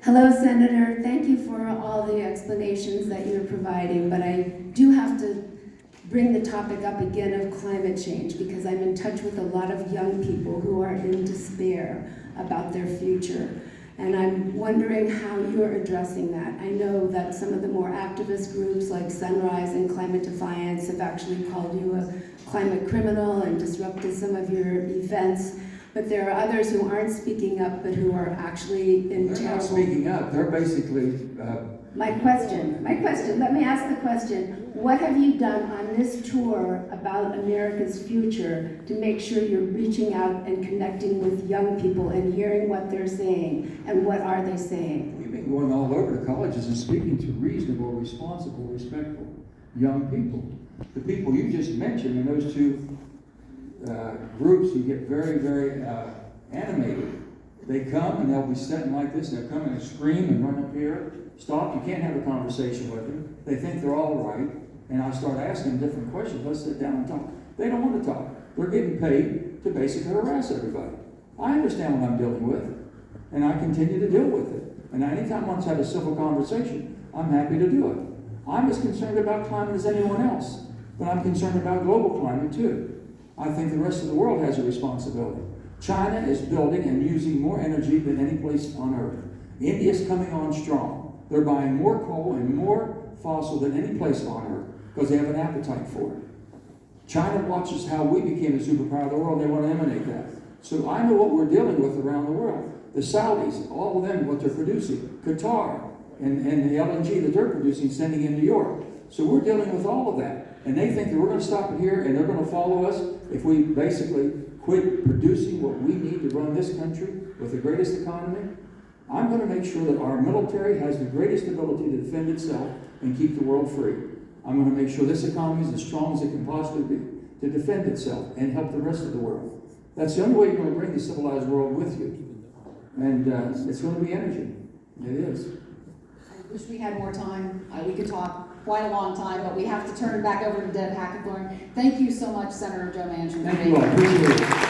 Hello, Senator. Thank you for all the explanations that you're providing, but I do have to bring the topic up again of climate change because I'm in touch with a lot of young people who are in despair about their future. And I'm wondering how you're addressing that. I know that some of the more activist groups like Sunrise and Climate Defiance have actually called you a climate criminal and disrupted some of your events. But there are others who aren't speaking up, but who are actually in They're terrible... not speaking up. They're basically... My question, let me ask the question. What have you done on this tour about America's future to make sure you're reaching out and connecting with young people and hearing what they're saying? And what are they saying? We've been going all over the colleges and speaking to reasonable, responsible, respectful young people. The people you just mentioned in those two groups who get very, very animated. They come and they'll be sitting like this, they'll come and scream and run up here, stop, you can't have a conversation with them. They think they're all right, and I start asking them different questions. Let's sit down and talk. They don't want to talk. They're getting paid to basically harass everybody. I understand what I'm dealing with, and I continue to deal with it. And anytime I want to have a civil conversation, I'm happy to do it. I'm as concerned about climate as anyone else, but I'm concerned about global climate too. I think the rest of the world has a responsibility. China is building and using more energy than any place on earth. India's coming on strong. They're buying more coal and more fossil than any place on earth because they have an appetite for it. China watches how we became the superpower of the world. They want to emanate that. So I know what we're dealing with around the world. The Saudis, all of them, what they're producing. Qatar and the LNG that they're producing, sending in New York. So we're dealing with all of that. And they think that we're going to stop it here and they're going to follow us if we basically quit producing what we need to run this country with the greatest economy. I'm going to make sure that our military has the greatest ability to defend itself and keep the world free. I'm going to make sure this economy is as strong as it can possibly be to defend itself and help the rest of the world. That's the only way you're going to bring the civilized world with you. And it's going to be energy. It is. I wish we had more time. We could talk quite a long time, but we have to turn it back over to Deb Hackathorn. Thank you so much, Senator Joe Manchin. Thank you all. Appreciate it.